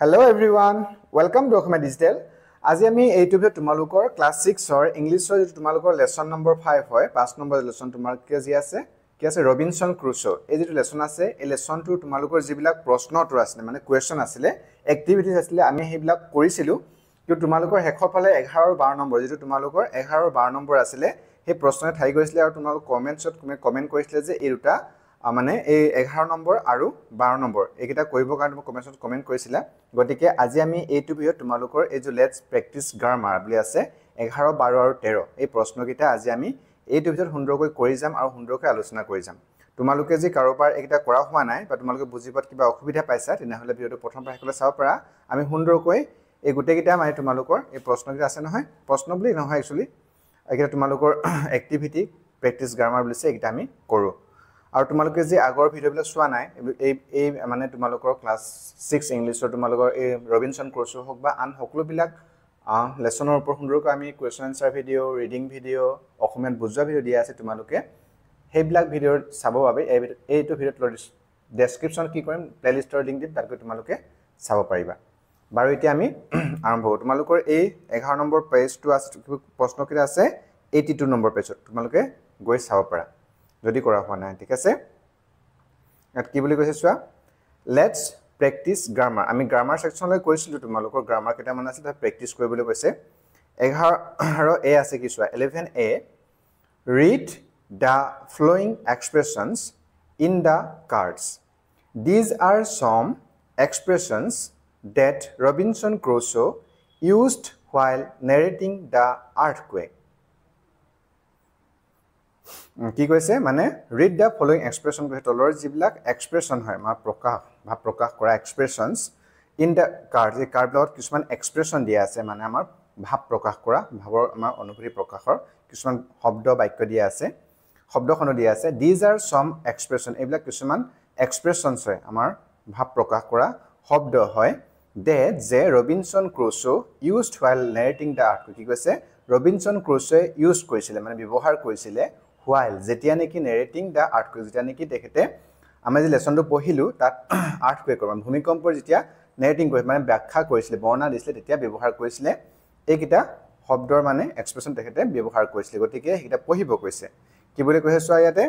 Hello everyone, welcome to Okhma Digital. আজি আমি এইটো ভিডিও তোমালোকৰ ক্লাস 6 ৰ ইংলিছৰ যেটো তোমালোকৰ লেসন নম্বৰ 5 হয় 5 নম্বৰ লেসন তোমাৰ কি আছে ৰবিনসন ক্ৰুসো এই যেটো লেসন আছে এই লেসনটো তোমালোকৰ যিবিলাক প্ৰশ্ন উত্তৰ আছে মানে কোৱেশ্চন আছিল এক্টিভিটিজ আছিল আমি হেবিলাক কৰিছিলো কিন্তু তোমালোকৰ হেখৰ ফালে 11 আৰু 12 নম্বৰ যেটো তোমালোকৰ 11 আৰু 12 নম্বৰ আছিল সেই প্ৰশ্নই ঠাই গৈছিল আৰু তোমালোক কমেন্টছত কমেন্ট কৰিছিল যে এই দুটা মানে এই 11 নম্বৰ আৰু 12 নম্বৰ এইকেইটা কৰিবৰ কাৰণে মই কমেন্টছত কমেন্ট কৰিছিলা গতিকে আজি আমি এইটো ভিডিও তোমালোকৰ এই যে লেটস প্ৰেক্টিস গ্ৰামাৰ বুলি আছে 11 12 আৰু 13 এই প্ৰশ্নকেইটা আজি আমি এইটো ভিডিওত সুন্দৰকৈ কৰি যাম আৰু সুন্দৰকৈ আলোচনা কৰি যাম তোমালোকে যে কাৰোবাৰ এইকেইটা কৰা হোৱা নাই বা তোমালোকে বুজিবত কিবা অসুবিধা পাইছা তেনেহলে ভিডিওটো প্ৰথম পৰা হেকলে চাব পাৰা আমি সুন্দৰকৈ এই গুটেকেইটা মানে তোমালোকৰ এই প্ৰশ্নকেইটা আছে নহয় প্ৰশ্ন বুলি নহয় একচুয়ালি এইকেইটা তোমালোকৰ এক্টিভিটি প্ৰেক্টিস গ্ৰামাৰ বুলি আছে এইকেইটা আমি কৰো আৰু তোমালোকে যে আগৰ ভিডিওবিলাক চোৱা নাই এই মানে তোমালোকৰ ক্লাস 6 ইংলিছৰ তোমালোকৰ এই ৰবিনসন ক্ৰুসো হক বা আন সকলোবিলাক লেসনৰ ওপৰত সুন্দৰকৈ আমি question answer video reading video অসমীয়াত বুজোৱা ভিডিও দিয়া আছে তোমালোকে হেবিলাক ভিডিও চাবৰ বাবে এইটো ভিডিওত ডেসক্ৰিপচন কি কৰিম প্লেলিষ্টৰ লিংক দিম তাত গৈ তোমালোকে চাব পাৰিবা বাৰু এতিয়া আমি আৰম্ভ কৰো তোমালোকৰ এই 11 নম্বৰ পেজটো আছে প্ৰশ্ন কি আছে 82 নম্বৰ পেজত তোমালোকে গৈ চাব পাৰা যদি কৰা হোৱা নাই ঠিক আছে ইয়াত কি বুলি কৈছে চোৱা লেটস প্ৰেক্টিস গ্ৰামাৰ আমি গ্ৰামাৰ সেকশনলৈ কৰিছিলো তোমালোকৰ গ্ৰামাৰ কেটা মান আছে তাত প্ৰেক্টিস কৰিবলৈ কৈছে 11 এ আছে কি চোৱা 11a read the flowing expressions in the cards these are some expressions that Robinson Crusoe used while narrating the earthquake কি কৈছে মানে read the following expression কৈ তলৰ যিবিলাক এক্সপ্ৰেছন হয় আমাৰ ভাৱ প্ৰকাশ কৰা এক্সপ্ৰেছনছ ইন দা কাৰ্ড এই কাৰ্ডত কিছুমান এক্সপ্ৰেছন দিয়া আছে মানে আমাৰ ভাৱ প্ৰকাশ কৰা ভাৱৰ আমাৰ অনুভূতি প্ৰকাশৰ কিছুমান শব্দ বাক্য দিয়া আছে শব্দখন দিয়া আছে these are some expression এইবিলাক কিছুমান এক্সপ্ৰেছনছ হয় আমাৰ ভাৱ প্ৰকাশ কৰা শব্দ হয় that যে ৰবিনসন ক্ৰুসো used while narrating the earthquake কি কৈছে ৰবিনসন ক্ৰুসোৱে ইউজ কৰিছিল মানে ব্যৱহাৰ কৰিছিল while যেতিয়া নেকি narrating the earthquake যেতিয়া নেকি তেখেতে আমি যে লেসনটো পঢ়িলো তাত earthquake মানে ভূমিকম্পৰ যেতিয়া narrating কৰি মানে ব্যাখ্যা কৰিছিল বৰ্ণনা দিছিল তেতিয়া ব্যৱহাৰ কৰিছিল এইকিটা শব্দৰ মানে এক্সপ্ৰেছন তেখেতে ব্যৱহাৰ কৰিছিল গতিকে এটা পঢ়িব কৈছে কি বুলি কৈছে চোৱা ইয়াতে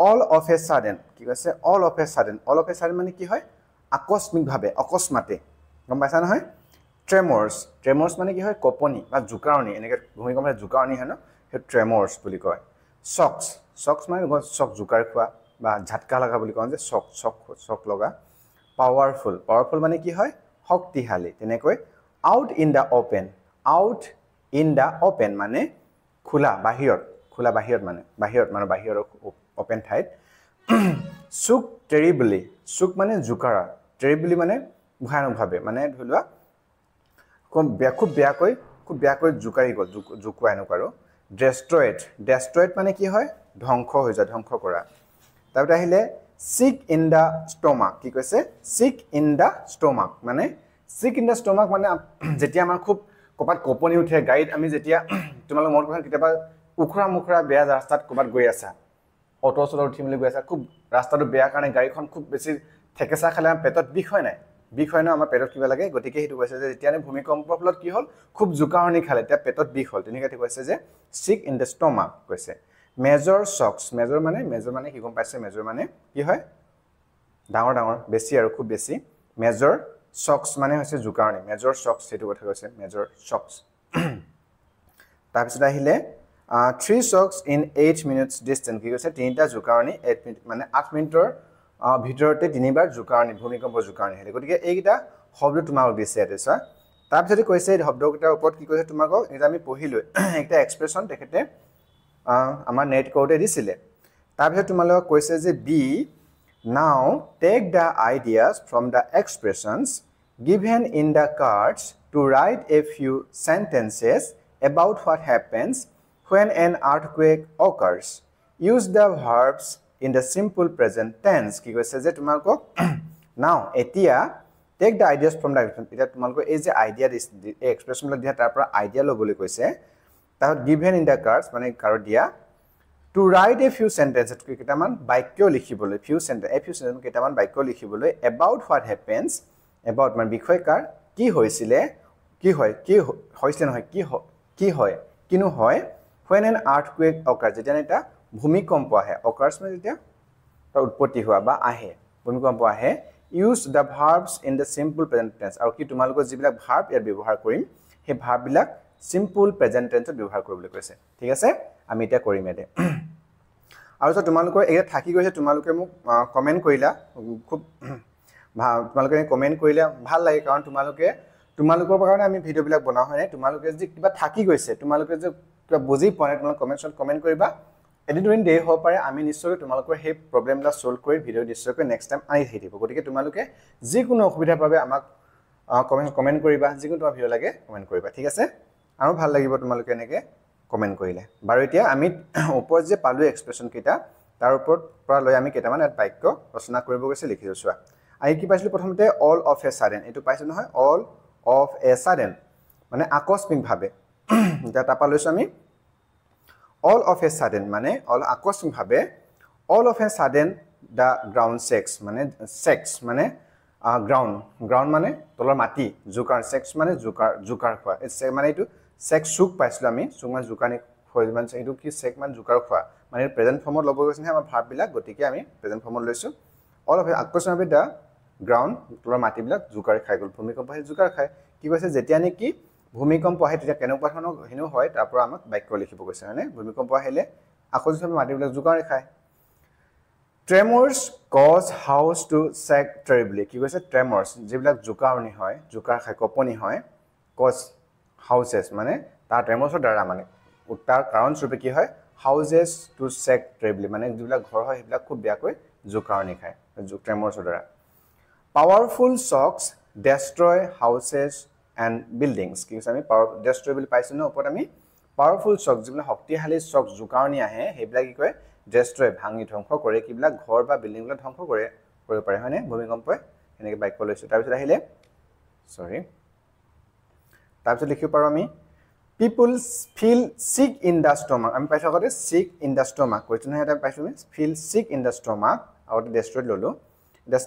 all of a sudden কি কৈছে all of a sudden মানে কি হয় আকস্মিকভাৱে অকস্মাতে গম পাইছা নহয় tremors মানে কি হয় কপনি বা জুকাৰণি এনেকে ভূমিকম্পৰ জুকাৰণি হয় ন হে tremors বুলি কয় shocks মানে শক জুকাৰ খোৱা বা ঝাটকা লাগা বুলি কয় যে শক লগা পাৱাৰফুল মানে কি হয় শক্তিশালী তেনেকৈ out in the open মানে খোলা বাহিৰত মানে বাহিৰৰ ওপেন ঠাইত shook terribly shook মানে জুকাৰা terribly মানে ভয়ানকভাৱে মানে ধৰিলোৱা খুব বেয়াকৈ জুকাৰি গল জুকুৱা এনেকুৱা destroyed মানে কি হয় ধ্বংস হৈ যায় ধ্বংস কৰা তাৰপৰা আহিলে sick in the stomach কি কৈছে sick in the stomach মানে যেতিয়া আমাৰ খুব কপাত কপনি উঠে গাইড আমি যেতিয়া তোমালোক মন কৰা কিতাবা উখৰা বেয়া ৰাস্তাত কপাত গৈ আছা অটো চলৰ উঠিমলৈ গৈ আছা খুব ৰাস্তাটো বেয়া কাৰণে গাড়ীখন খুব বেছি ঠেকেচা খালে পেটত বিষ হয় না আমাৰ পেটত কিবা লাগে গতিকে হেতু কৈছে যে যেতিয়া ভূমিকম্পৰ ফলত কি হ'ল খুব জুকাৰণি খালে তেতিয়া পেটত বিষ হ'ল তেনেকৈ কৈছে যে sick in the stomach কৈছে মেজৰ মানে কি গম পাইছে মেজৰ মানে কি হয় ডাঙৰ বেছি আৰু খুব বেছি মেজৰ shocks মানে হৈছে জুকাৰণি মেজৰ shocks হেতু কথা কৈছে মেজৰ shocks তাৰপিছত আহিলে 3 shocks in 8 minutes distance কি কৈছে তিনিটা জুকাৰণি 8 মিনিট মানে 8 মিনিটৰ ভিতৰতে তিনিবাৰ জুকাৰণি ভূমিকম্প জুকাৰণি হেলে গতিকে এইটা শব্দ তোমাক দিছে এটা চা তাৰপিছত কৈছে এই শব্দকেইটাৰ ওপৰত কি কৈছে তোমাক এটা আমি পঢ়িলো একটা এক্সপ্ৰেছন তেখেতে আমাৰ নেট কোডে দিছিলে তাৰপিছত তোমালোক কৈছে যে B now take the ideas from the expressions given in the cards to write a few sentences about what happens when an earthquake occurs use the verbs in the simple present tense কি কৈছে যে তোমাক now এতিয়া take the ideas from the expression এটা তোমাক এই যে idea এই এক্সপ্ৰেছন বিলাক দিয়া তাৰ পৰা আইডিয়া লবলৈ কৈছে তাত given in the cards মানে কাৰ্ড দিয়া to write a few sentences কেটামান বাক্য লিখিবলৈ few sentence কেটামান বাক্য লিখিবলৈ about what happens about মানে বিষয় কাৰ কি হৈছিলে কি হৈছিলে নহয় কি হয় কিনো হয় when an earthquake occurs যেতিয়া এটা ভূমিকম্প আহে occurs মানে যেতিয়া উৎপত্তি হোৱা বা আহে ভূমিকম্প আহে use the verbs in the simple present tense আৰু কি তোমালোকৰ যিবিলাক ভাৰ্ব ইয়াত ব্যৱহাৰ কৰিম সেই ভাৰ্ব বিলাক simple present tense ব্যৱহাৰ কৰিবলৈ কৈছে ঠিক আছে আমি এটা কৰিম এতে আৰু তো তোমালোকৰ এটা থাকি গৈছে তোমালোকে মোক কমেন্ট কৰিলা খুব তোমালোকে কমেন্ট কৰিলে ভাল লাগে কাৰণ তোমালোকৰ কাৰণে আমি ভিডিও বিলাক বনাও হয় তোমালোকে যে কিবা থাকি গৈছে তোমালোকে যে কিবা বুজি পোৱা নাই তোমালোকে কমেন্ট কৰিবা এদিন দুদিন দেৰি হ'ব পাৰে আমি নিশ্চয় তোমালোকৰ সেই প্ৰবলেমটা সলভ কৰি ভিডিও নিশ্চয়কৈ নেক্সট টাইম আনি থাকিব গতিকে তোমালোকে যিকোনো অসুবিধাৰ বাবে আমাক কমেন্ট কৰিবা যিকোনো তোমাৰ ভিডিও লাগে কমেন্ট কৰিবা ঠিক আছে আৰু ভাল লাগিব তোমালোকে এনেকে কমেন্ট কৰিলে বাৰু এতিয়া আমি ওপৰত যে পালো এক্সপ্ৰেছন কিটা তাৰ ওপৰত পৰা লৈ আমি কেইটামান বাক্য ৰচনা কৰিব গৈছে লিখিছো চোৱা আই কি পাইছিলো প্ৰথমতে অল অফ এ সাডেন এটো পাইছো নহয় অল অফ এ সাডেন মানে আকস্মিক ভাবে এটা টাপা লৈছো আমি all of a sudden মানে all আকস্মিক ভাবে all of a sudden the ground shakes মানে ground মানে তলৰ মাটি জুকাৰ shakes মানে জুকাৰ খোৱা মানে এটো shake সুক পাইছিলো আমি সুক মানে জুকানি হৈ মানে এটো কি shake মানে জুকাৰ খোৱা মানে প্ৰেজেন্ট ফৰ্মত লব গৈছে আমাৰ ভাৰ্ব বিলাক গতিকে আমি প্ৰেজেন্ট ফৰ্মত লৈছো all of a আকস্মিক ভাবে the ground তলৰ মাটি বিলাক জুকাৰ খাই গল ভূমিকম্প হৈ জুকাৰ খায় কি কৈছে যেতিয়া নেকি ভূমিকম্প আহে তেতিয়া কেনেকুৱা ধৰণৰ হেনু হয় তাৰ পৰা আমাক বাক্য লিখিব কৈছে মানে ভূমিকম্প আহিলে আকস্মিকভাৱে মাটিবিলাক জুকাৰ খায় tremors cause house to shake terribly কি কৈছে tremors যিবিলাক জুকাৰণি হয় জুকাৰ খায় কপনি হয় cause houses মানে তাৰ tremors দ্বাৰা মানে তাৰ কাৰণ স্বৰূপে কি হয় houses to shake terribly মানে যিবিলাক ঘৰ হয় সেইবিলাক খুব বেয়াকৈ জুকাৰণি খায় tremors দ্বাৰা powerful shocks destroy houses and buildings কি কৈছে আমি পাৱাৰ destroy বুলি পাইছো ন ওপৰত আমি পাৱাৰফুল শক যিবিলাক শক্তিশালী শক জুকাৰণি আহে সেইবিলাক কি কয় destroy ভাঙি ধ্বংস কৰে কিবিলাক ঘৰ বা বিল্ডিং বিলাক ধ্বংস কৰিব পাৰে হয়নে ভূমিকম্পই এনেকৈ বাক্য লৈছো তাৰ পিছত আহিলে সৰি তাৰ পিছত লিখিব পাৰো আমি people feel sick in the stomach আমি পাইছো আগতে sick in the stomach কৈছো নহয় এটা পাইছো আমি feel sick in the stomach আৰু destroy ললো the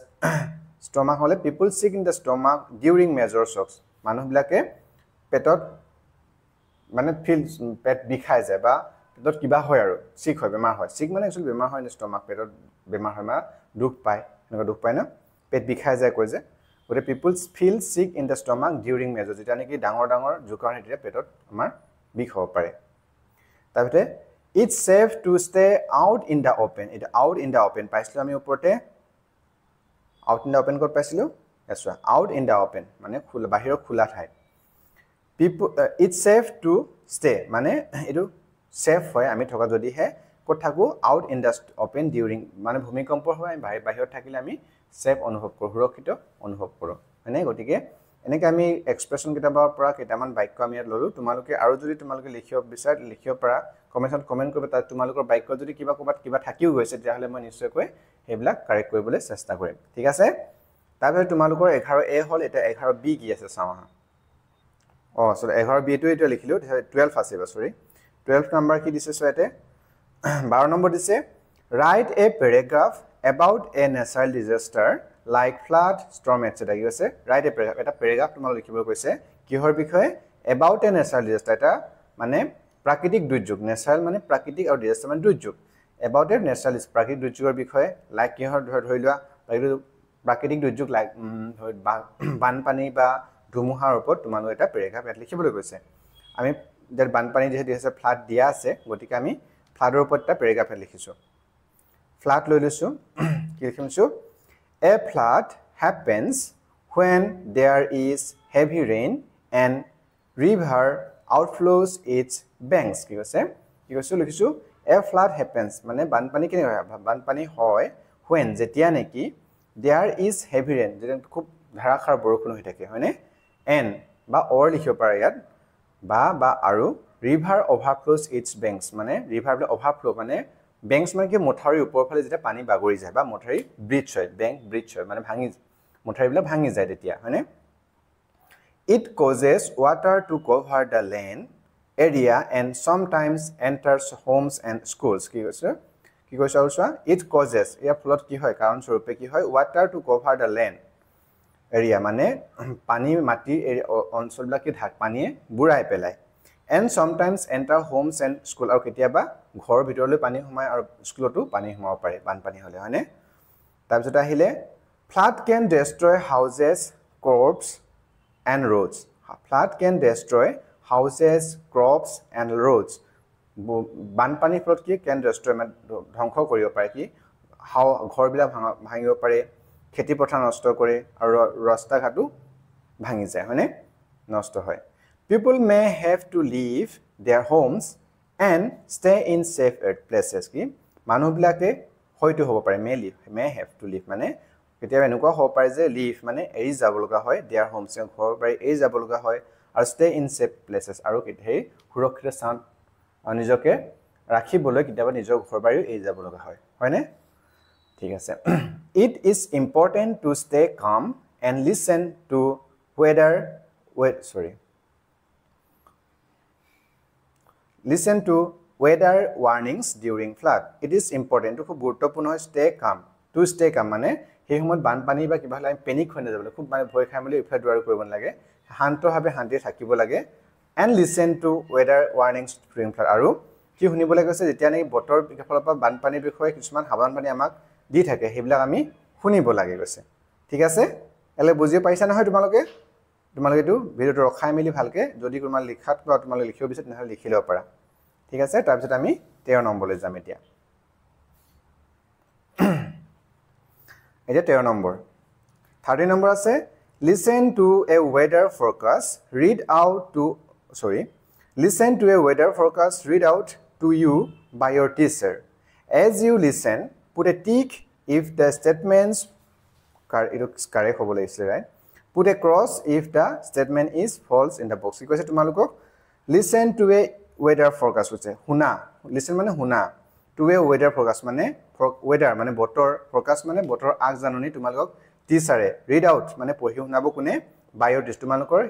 stomach হলে people sick in the stomach during major shocks মানুহ বিলাকে পেটত মানে ফিল পেট বিখাই যায় বা পেটত কিবা হয় আৰু সিক হয় বেমাৰ হয় সিক মানে একচুয়ালি বেমাৰ হয় ষ্টমাক পেটত বেমাৰ হয় মা দুখ পায় এনেকুৱা দুখ পায় না পেট বিখাই যায় কয় যে গতে পিপলস ফিল সিক in the stomach during major যেটা নেকি ডাঙৰ জুকাৰ হেতিয়া পেটত আমাৰ বিষ হ'ব পাৰে তাৰপিছতে it's safe two stay out in the open it out in the open পাইছিলো আমি ওপৰতে আউট ইন দা ওপেন ক'ত পাইছিলো এছৱা আউট ইন দা ওপেন মানে খোলা বাহিৰৰ খোলা ঠাই people it's safe to stay মানে এটো সেফ হয় আমি থকা যদি হে ক'ত থাকো out in the open during মানে ভূমিকম্প হয় বাহিৰত থাকিলে আমি সেফ অনুভৱ কৰো সুৰক্ষিত অনুভৱ কৰো মানে গটিকে এনেকৈ আমি এক্সপ্ৰেছন কিতাবৰ পৰা কেইটামান বাক্য আমি ইয়াত ললো তোমালোকে আৰু যদি তোমালোকে লিখিব বিচাৰ লিখিব পৰা কমেন্টত কমেন্ট কৰিবা তাত তোমালোকৰ বাক্য যদি কিবা থাকিও গৈছে তেতিয়াহলে মই নিশ্চয়কৈ হেবিলাক কাৰেক্ট কৰিবলৈ চেষ্টা কৰিম ঠিক আছে তাৰপিছত তোমালোকৰ 11a হল এটা 11b কি আছে চাও সো 11b টো এটা লিখিলো 12 আছে সৰি 12 নম্বৰ কি দিছে সো এতে 12 নম্বৰ দিছে write a paragraph about a natural disaster like flood storm etc কি আছে write a paragraph এটা paragraph তোমাক লিখিবলৈ কৈছে কিহৰ বিষয়ে about a natural disaster এটা মানে প্ৰাকৃতিক দুৰ্যোগ natural মানে প্ৰাকৃতিক আৰু disaster মানে দুৰ্যোগ about a natural প্ৰাকৃতিক দুৰ্যোগৰ বিষয়ে like কিহৰ ধৰিলোৱা প্ৰাকৃতিক দুৰ্যোগ লাইক বানপানী বা ধুমুহাৰ ওপৰত তোমালোকে এটা paragraph ইয়াত লিখিবলৈ কৈছে আমি যে বানপানী যেহেতু আছে ফ্লাড দিয়া আছে গতিকে আমি ফ্লাডৰ ওপৰত এটা paragraph লিখিছো ফ্লাড লৈ লৈছো কি লিখিছো a flood happens when there is heavy rain and river outflows its banks কি কৈছে লিখিছো a flood happens মানে বানপানী কেনে হয় বানপানী হয় when যেতিয়া নেকি there is heavy rain যেন খুব ধাৰাসাৰ বৰষুণ হৈ থাকে হয়নে and বা or লিখিব পাৰা ইয়াত বা আৰু river overflows its banks মানে river ble overflow মানে banks মানে কি মথাৰি ওপৰ ফালে যেটা পানী বাগৰি যায় বা মথাৰি ব্ৰিজ হয় bank bridge হয় মানে ভাঙি মথাৰি ble ভাঙি যায় তেতিয়া হয়নে it causes water to cover the land area and sometimes enters homes and schools কি কৈছে also it causes ইয়াৰ ফলত কি হয় কাৰণ স্বৰূপে কি হয় water to cover the land area মানে পানী মাটি অঞ্চলবিলাকে ঢাক পানীয়ে বুৰাই পেলায় and sometimes enter homes and school আৰু কেতিয়াবা ঘৰ ভিতৰলৈ পানী সোমায় আৰু স্কুলতো পানী সোমাব পাৰে বানপানী হ'লে হয়নে তাৰপিছত আহিলে flood can destroy houses crops and roads flood can destroy houses crops and roads বানপানীৰ ফলত কি can destroy মানে ধ্বংস কৰিব পাৰে কি ঘৰবিলাক ভাঙিব পাৰে খেতি পথাৰ নষ্ট কৰে আৰু ৰাস্তা ঘাটু ভাঙি যায় হয়নে নষ্ট হয় people may have to leave their homes and stay in safe places কি মানুহবিলাকে হয়তো হ'ব পাৰে may have to leave মানে কেতিয়াবা এনেকুৱা হ'ব পাৰে যে leave মানে এৰি যাব লগা হয় their homes ঘৰ বাৰী এৰি যাব লগা হয় আৰু stay in safe places আৰু সেই সুৰক্ষিত স্থান নিজকে ৰাখিবলৈ কেতিয়াবা নিজৰ ঘৰ বাৰী এৰি যাব লগা হয় হয়নে ঠিক আছে it is important to stay calm and listen to listen to weather warnings during flood it is important to খুব গুৰুত্বপূৰ্ণ stay calm to stay calm মানে সেই সময়ত বানপানী বা কিবা হলে পেনিক হৈ নাযাবলৈ খুব মানে ভয় খাই মেলি ইফালে দুৱাৰ কৰিব নালাগে শান্তভাৱে শান্তি থাকিব লাগে and listen to weather warnings during flood আৰু কি শুনিবলৈ কৈছে যেতিয়া নেকি বতৰ ফলৰ পৰা বানপানীৰ বিষয়ে কিছুমান সাৱধানবাণী আমাক দি থাকে সেইবিলাক আমি শুনিব লাগে কৈছে ঠিক আছে এলে বুজি পাইছা নহয় তোমালোকে এটো ভিডিওটো ৰখাই মেলি ভালকে যদি কোনোবা লিখাত বা তোমালোকে লিখিব বিচাৰে তেনেহলে লিখি লব পাৰা ঠিক আছে তাৰ পিছত আমি 13 নম্বৰলৈ যাম এতিয়া এটা 13 নম্বৰ 30 নম্বৰ আছে listen to a weather forecast read out to you by your teacher as you listen put a tick if the statements correct হ'ব লাগিছে right put a cross if the statement is false in the box কি কৈছে তোমালোকক listen to a weather forecast কৈছে শুনা listen মানে শুনা to a weather forecast মানে weather মানে বতৰ forecast মানে বতৰ আগজাননী তোমালোকক টিচাৰে read out মানে পঢ়ি শুনাব কোনে by your teacher তোমালোকৰ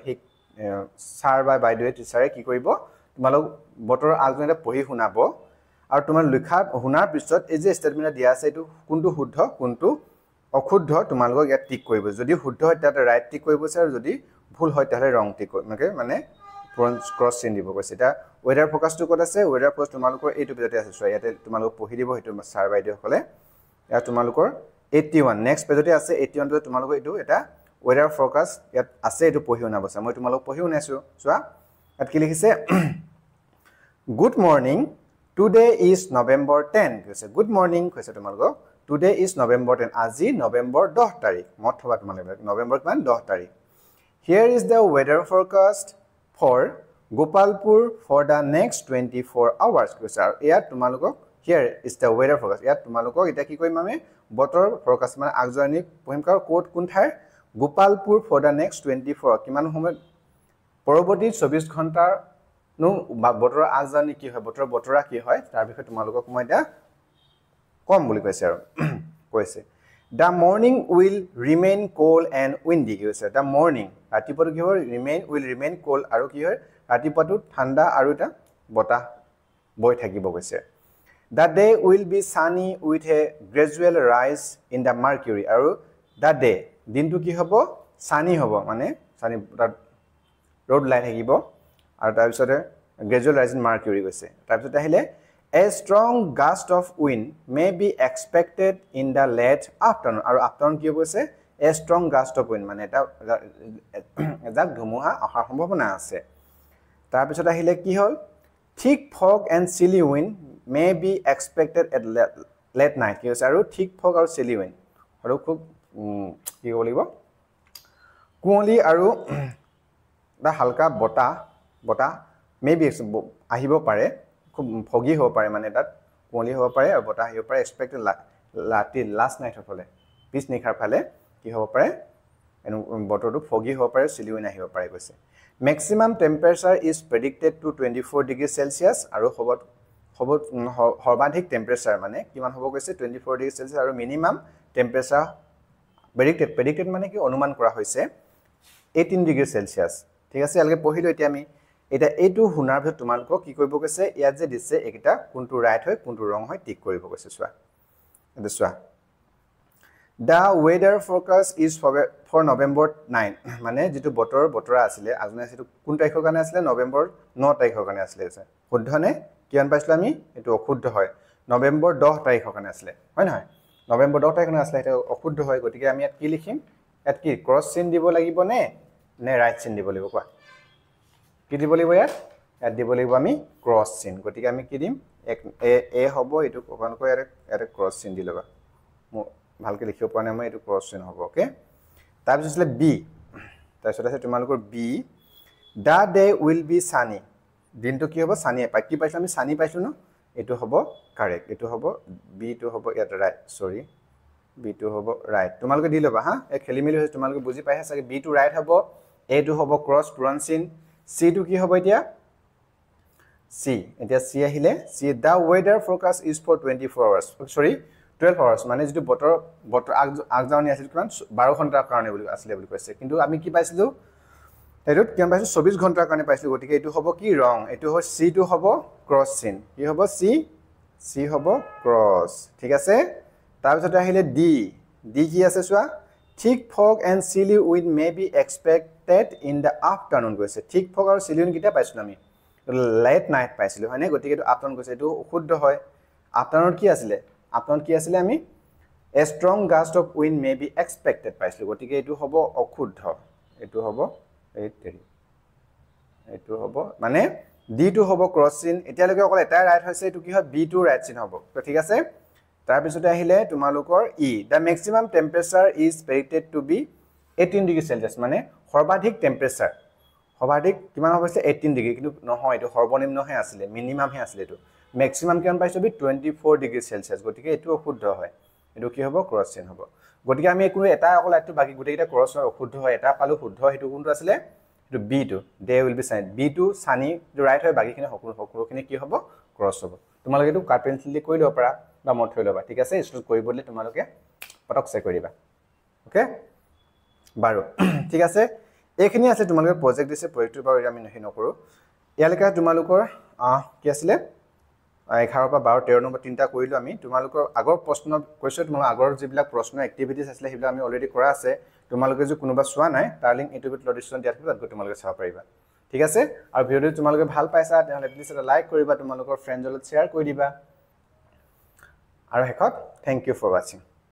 স্যাৰ বা বাইদেৱে টিচাৰে কি কৰিব তোমালোক বতৰ আগজাননী পঢ়ি শুনাব আৰু তোমাৰ লিখা শুনাৰ পিছত এই যে ষ্টেটমেন্ট দিয়া আছে এটো কোনটো শুদ্ধ কোনটো অশুদ্ধ তোমালোকক ইয়াত টিক কৰিব যদি শুদ্ধ হয় তাতে ৰাইট টিক কৰিব আৰু যদি ভুল হয় তাহলে ৰং টিক মানে ক্ৰস চিন দিব কৈছে এটা ওয়েদাৰ ফোকাসটো ক'ত আছে ওয়েদাৰ ফোকাস তোমালোকৰ এইটো পেজতে আছে সো ইয়াতে তোমালোক পঢ়ি দিব হেতু স্যাৰ বাইদেউ হলে ইয়াত তোমালোকৰ 81 নেক্সট পেজতে আছে 81 টো তোমালোকৰ এইটো এটা ওয়েদাৰ ফোকাস ইয়াত আছে এইটো পঢ়ি শুনাবছা মই তোমালোক পঢ়ি শুনাইছো চোৱা ইয়াত কি লিখিছে good morning today is November 10 কৈছে গুড মৰ্নিং কৈছে তোমালোকক Today is November 10. আজি November 10 তাৰিখ মত থবা তোমালোকে November কিমান 10 তাৰিখ Here is the weather forecast for Gopalpur for the next 24 hours কৈছে আৰু ইয়াত তোমালোকক here is the weather forecast ইয়াত তোমালোকক এটা কি কইম আমি বতৰ forecast মানে আগজাননী পঢ়িমকাৰ কোড কোন ঠাই Gopalpur for the next 24 কিমান সময় পৰৱৰ্তী 24 ঘণ্টাৰ নো বতৰ আগজাননী কি হয় বতৰা কি হয় তাৰ বিষয়ে তোমালোকক মই এটা কম বুলি কৈছে আৰু কৈছে the morning will remain cold and windy কৈছে the morning ৰাতিপুৱা কি হয় will remain cold আৰু কি হয় ৰাতিপুৱাটো ঠাণ্ডা আৰু এটা বতাহ বৈ থাকিব কৈছে the day will be sunny with a gradual rise in the mercury আৰু the day দিনটো কি হ'ব sunny হ'ব মানে sunny ৰ'দ লাই থাকিব আৰু তাৰ পিছতে gradual rise in mercury কৈছে তাৰ পিছত আহিলে A strong gust of wind may be expected in the late afternoon. আৰু afternoon কি হৈছে? A strong gust of wind মানে এটা ধুমুহা অহাৰ সম্ভাৱনা আছে। তাৰ পিছত আহিলে কি হ'ল? Thick fog and chilly wind may be expected at late night. কি হৈছে আৰু thick fog আৰু chilly wind আৰু খুব কি হ'ব লাগিব? কুঁৱলী আৰু এটা হালকা বতাহ may be আহিব পাৰে খুব ফগি হ'ব পাৰে মানে তাত কুঁৱলী হ'ব পাৰে আৰু বতাহ আহিব পাৰে এক্সপেক্টেড লাষ্ট নাইট হ'লে পিছ নিখাৰ ফালে কি হ'ব পাৰে বতৰটো ফগি হ'ব পাৰে চিলি উইণ্ড আহিব পাৰে কৈছে maximum temperature is predicted to 24 degree Celsius আৰু সৰ্বাধিক টেম্পাৰেচাৰ মানে কিমান হ'ব কৈছে 24 ডিগ্ৰী সেলসিয়াস আৰু মিনিমাম টেম্পাৰেচাৰ প্ৰেডিক্টেড মানে কি অনুমান কৰা হৈছে 18 ডিগ্ৰী সেলসিয়াস ঠিক আছে আলকে পঢ়িলো এতিয়া আমি এটা এইটো হুনাৰ ভিতৰত তোমালোকক কি কৰিব কৈছে ইয়াত যে দিছে এটা কোনটো ৰাইট হয় কোনটো ৰং হয় টিক কৰিব কৈছে চোৱা এটা চোৱা The weather forecast is for November 9 মানে যেটো বতৰা আছিল আজি সেইটো কোন তাৰিখৰ কাৰণে আছিল নৱেম্বৰ 9 তাৰিখৰ কাৰণে আছিল শুদ্ধ নে কিমান পাইছিল আমি এটো অশুদ্ধ হয় নৱেম্বৰ 10 তাৰিখৰ কাৰণে আছিল হয় নহয় নৱেম্বৰ 10 তাৰিখৰ কাৰণে আছিল এটা অশুদ্ধ হয় গতিকে আমি ইয়াত কি লিখিম ইয়াত কি ক্ৰস চিন দিব লাগিব নে ৰাইট চিন দিব লাগিব কোৱা কি দিব লাগিব ইয়াত দিব লাগিব আমি ক্ৰস চিন গতিকে আমি কি দিম এ হ'ব এটো আপোনালোকৰ ইয়াত ক্ৰস চিন দি লবা ভালকে লিখিব পৰা নাই মই এটো ক্ৰস চিন হ'ব ওকে তাৰ পিছত আছে বি তাৰ পিছত আছে তোমালোকৰ be the day will be sunny দিনটো কি হ'ব সানি পাই কি পাইছো আমি সানি পাইছো ন এটো হ'ব কারেক্ট এটো হ'ব বি টো হ'ব ইয়াত ৰাইট সৰি বি টো হ'ব ৰাইট তোমালোকে দি লবা হা এ খেলিমেলি হৈছে তোমালোকে বুজি পাইছা চাগে বি টো ৰাইট হ'ব এ টো হ'ব ক্ৰস পূৰণ চিন সি টো কি হ'ব এতিয়া সি এতিয়া সি আহিলে সি দা ওয়েদাৰ ফৰকাস্ট ইজ ফৰ 24 আৱাৰ্স সৰি 12 আৱাৰ্স মানে যেটো বতৰ আগজানি আছিল কিমান 12 ঘণ্টাৰ কাৰণে বুলি আসলে বুলি কৈছে কিন্তু আমি কি পাইছিলো এটোত কিমান পাইছো 24 ঘণ্টাৰ কাৰণে পাইছিলো গতিকে এটো হ'ব কি ৰং এটো হয় সি টো হ'ব ক্ৰস চিন কি হ'ব সি হ'ব ক্ৰস ঠিক আছে তাৰ পিছত আহিলে ডি কি আছে চোৱা thick fog and chilly wind may be expected in the afternoon কৈছে thick fog আৰু chilly wind কিটা পাইছিলো আমি late night পাইছিলো হয়নে গতিকে এটো afternoon কৈছে এটো অশুদ্ধ হয় afternoon কি আছিল আমি a strong gust of wind may be expected পাইছিলো গতিকে এটো হ'ব অশুদ্ধ এটো হ'ব এটো হ'ব মানে ডি টো হ'ব ক্ৰস চিন এতিয়ালৈকে অকল এটা ৰাইট হৈছে এটো কি হয় বি টো ৰাইট চিন হ'ব তো ঠিক আছে তাৰ পিছতে আহিলে তোমালোকৰ ই the maximum temperature is predicted to be 18 degree Celsius মানে সৰ্বাধিক টেম্পাৰেচাৰ সৰ্বাধিক কিমান হৈছে 18 ডিগ্ৰী কিন্তু নহয় এটো সৰ্বনিম্নহে আছিল মিনিমাম হে আছিল এটো ম্যাক্সিমাম কিমান পাইছো বি 24 ডিগ্ৰী সেলসিয়াস গতিকে এটো অশুদ্ধ হয় এটো কি হ'ব ক্ৰস চিন হ'ব গতিকে আমি একো এটা অকল একটো বাকি গোটেইটা ক্ৰস হয় অশুদ্ধ হয় এটা পালো শুদ্ধ হেতু কোনটো আছিল এটো বি টো দে উইল বি সানি বি টো সানি যে ৰাইট হয় বাকিখিনি সকলোখিনি কি হ'ব ক্ৰস হ'ব তোমালোকে এটো কাৰ্পেন্টলি কৈ লব পাৰা বা মত থৈ লবা ঠিক আছে স্টুডেন্ট কৰিবলৈ তোমালোকে পটক চেক কৰিবা ওকে বাৰু ঠিক আছে এইখিনি আছে তোমালোকৰ প্ৰজেক্ট দিছে প্ৰজেক্টৰ বাৰু আমি নকৰো ইয়ালৈকে তোমালোকৰ কি আছিল 11 পৰা 12 13 নম্বৰ তিনটা কৰিলো আমি তোমালোকৰ আগৰ প্ৰশ্ন কৈছো তোমালোকৰ আগৰ যিবিলাক প্ৰশ্ন এক্টিভিটিজ আছিল সেইবিলাক আমি অলৰেডি কৰা আছে তোমালোকে যে কোনোবা চোৱা নাই তাৰ লিংক ইউটিউবত লডিছন দিয়া থাকিব তাত তোমালোকে চাব পাৰিবা ঠিক আছে আৰু ভিডিওটো তোমালোকে ভাল পাইছা তেহলে প্লিজ এটা লাইক কৰিবা তোমালোকৰ ফ্ৰেণ্ডৰ লগত শ্বেয়াৰ কৰি দিবা আৰু হেকত থ্যাংক ইউ ফৰ ওয়াচিং